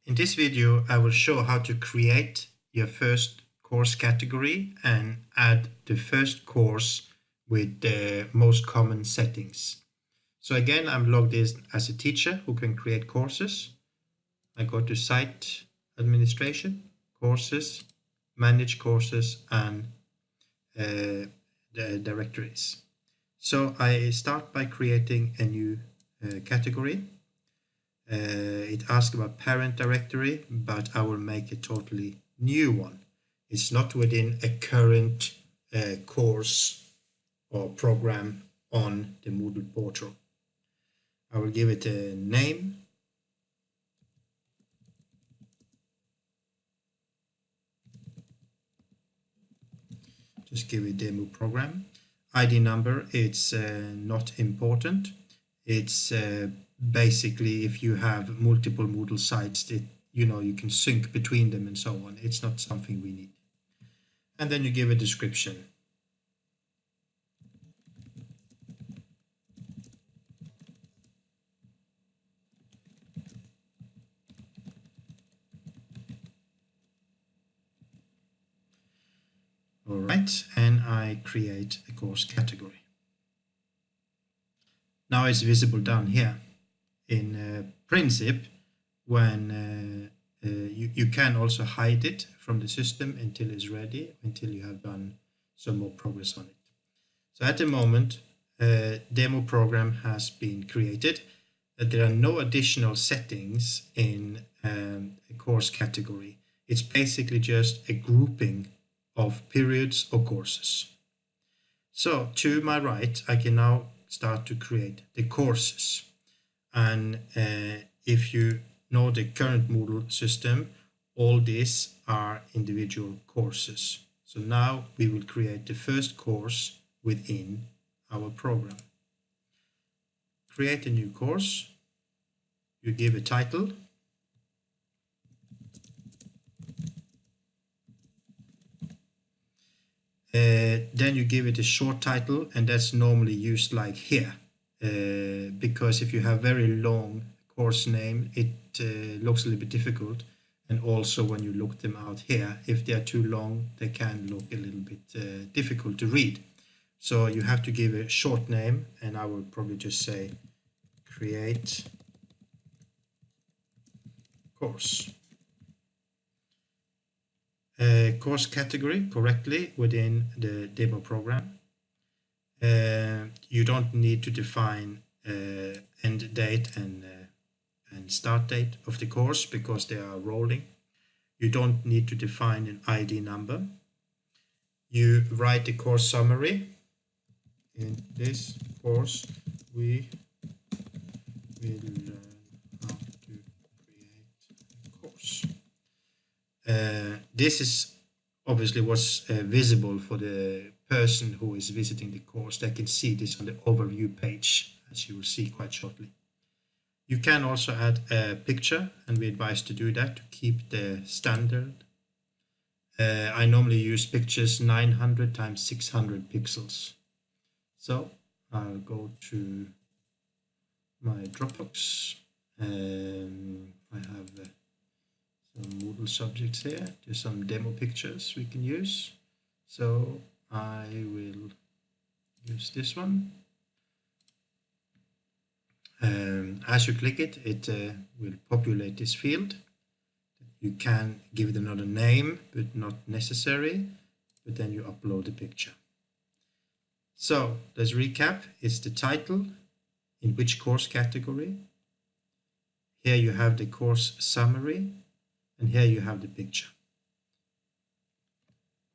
In this video, I will show how to create your first course category and add the first course with the most common settings. So again, I'm logged in as a teacher who can create courses. I go to Site Administration, Courses, Manage Courses, and the directories. So I start by creating a new category. It asks about parent directory, but I will make a totally new one. It's not within a current course or program on the Moodle portal. I will give it a name. Just give it demo program. ID number, it's not important. It's basically if you have multiple Moodle sites that you can sync between them and so on. It's not something we need. And then you give a description. All right, and I create a course category. Now it's visible down here. In principle, when you can also hide it from the system until it's ready, until you have done some more progress on it. So at the moment, demo program has been created. There are no additional settings in a course category. It's basically just a grouping of periods or courses. So to my right, I can now start to create the courses. And if you know the current Moodle system, all these are individual courses. So now we will create the first course within our program. Create a new course. You give a title. Then you give it a short title, and that's normally used like here. Because if you have very long course name, it looks a little bit difficult. And also when you look them out here, if they are too long, they can look a little bit difficult to read. So you have to give a short name, and I will probably just say create course. Course category correctly within the demo program. You don't need to define end date and start date of the course because they are rolling. You don't need to define an ID number. You write the course summary. In this course, we will learn how to create a course. This is obviously what's visible for the person who is visiting the course. They can see this on the overview page, as you will see quite shortly. You can also add a picture, and we advise to do that to keep the standard. I normally use pictures 900 times 600 pixels. So I'll go to my Dropbox. I have some Moodle subjects here. There's some demo pictures we can use. So I will use this one. As you click it, it will populate this field. You can give it another name, but not necessary. But then you upload the picture. So let's recap. It's the title, in which course category. Here you have the course summary, and here you have the picture.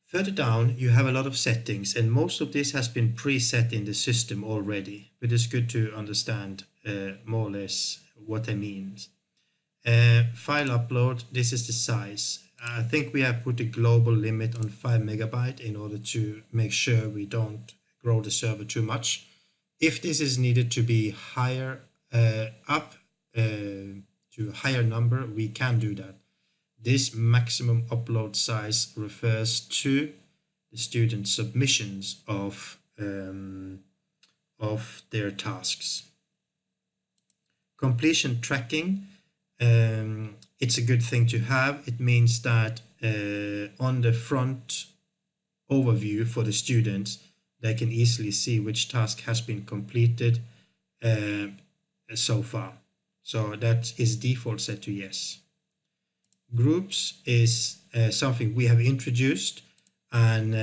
Further down, you have a lot of settings, and most of this has been preset in the system already, but it's good to understand more or less what I mean. File upload, this is the size. I think we have put a global limit on 5 megabyte in order to make sure we don't grow the server too much. If this is needed to be higher up to a higher number, we can do that. This maximum upload size refers to the student submissions of their tasks. Completion tracking, it's a good thing to have. It means that on the front overview for the students, they can easily see which task has been completed so far. So that is default set to yes. Groups is something we have introduced, and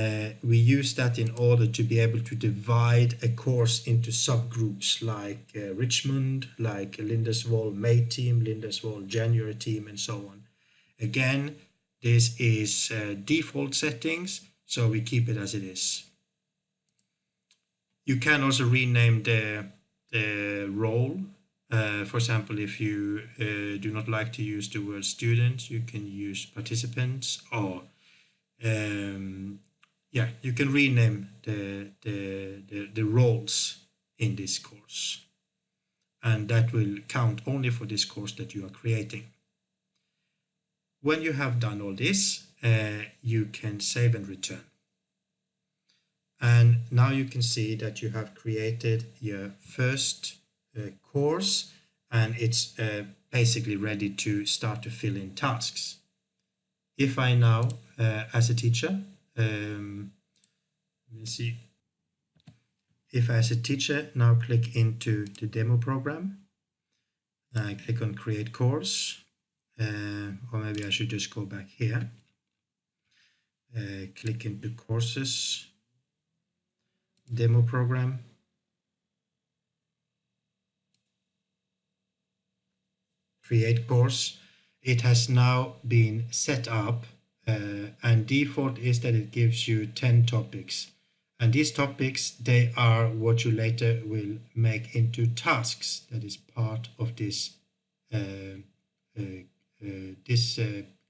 we use that in order to be able to divide a course into subgroups like Richmond, like Lindeswold May team, Lindeswold January team, and so on. Again, this is default settings, so we keep it as it is. You can also rename the role. For example, if you do not like to use the word student, you can use participants, or yeah, you can rename the roles in this course, and that will count only for this course that you are creating. When you have done all this, you can save and return. And now you can see that you have created your first course, and it's basically ready to start to fill in tasks. If I now, as a teacher, let me see. If I, as a teacher, now click into the demo program, I click on create course, or maybe I should just go back here, click into courses, demo program, create course. It has now been set up, and default is that it gives you 10 topics, and these topics, they are what you later will make into tasks. That is part of this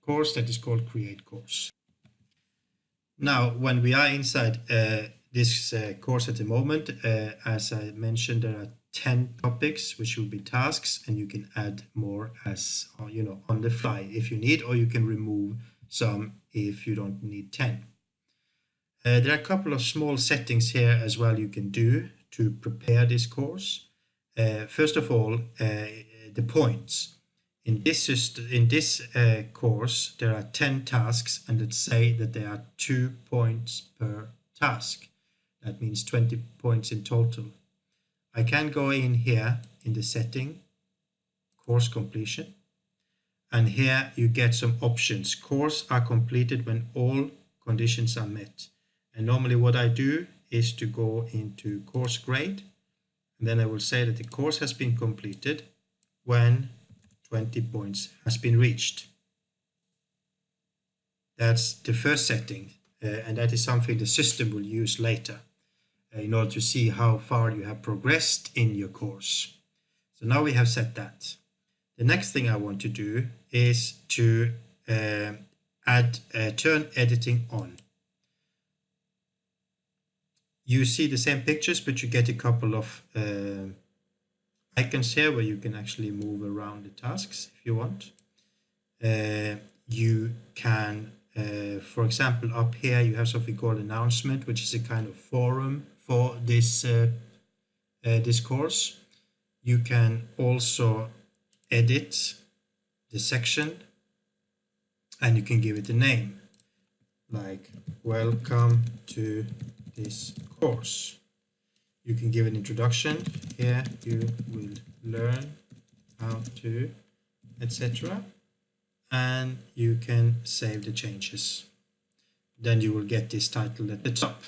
course that is called create course. Now, when we are inside this course at the moment, as I mentioned, there are 10 topics which will be tasks, and you can add more as on the fly if you need, or you can remove some if you don't need 10. There are a couple of small settings here as well you can do to prepare this course. First of all, the points. In this course, there are 10 tasks, and let's say that there are 2 points per task. That means 20 points in total. I can go in here in the setting, course completion, and here you get some options. Course are completed when all conditions are met. And normally what I do is to go into course grade, and then I will say that the course has been completed when 20 points has been reached. That's the first setting, and that is something the system will use later in order to see how far you have progressed in your course. So now we have set that. The next thing I want to do is to turn editing on. You see the same pictures, but you get a couple of icons here where you can actually move around the tasks if you want. You can, for example, up here you have something called announcement, which is a kind of forum for this this course. You can also edit the section, and you can give it a name, like welcome to this course. You can give an introduction. Here you will learn how to, etc. And you can save the changes. Then you will get this title at the top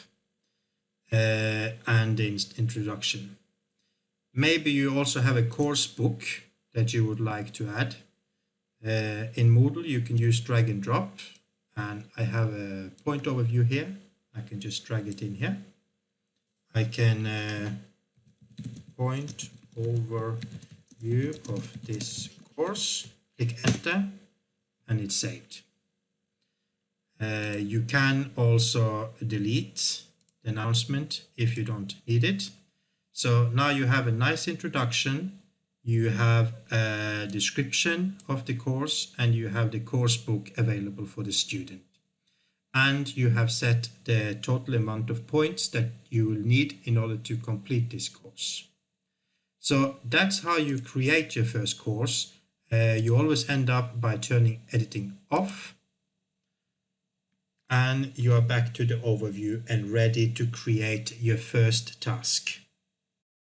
and the introduction. Maybe you also have a course book that you would like to add. In Moodle, you can use drag and drop, and I have a point overview here. I can just drag it in here. I can point overview of this course, click enter, and it's saved. You can also delete the announcement if you don't need it. So now you have a nice introduction, you have a description of the course, and you have the course book available for the student. And you have set the total amount of points that you will need in order to complete this course. So that's how you create your first course. you always end up by turning editing off, and you are back to the overview and ready to create your first task.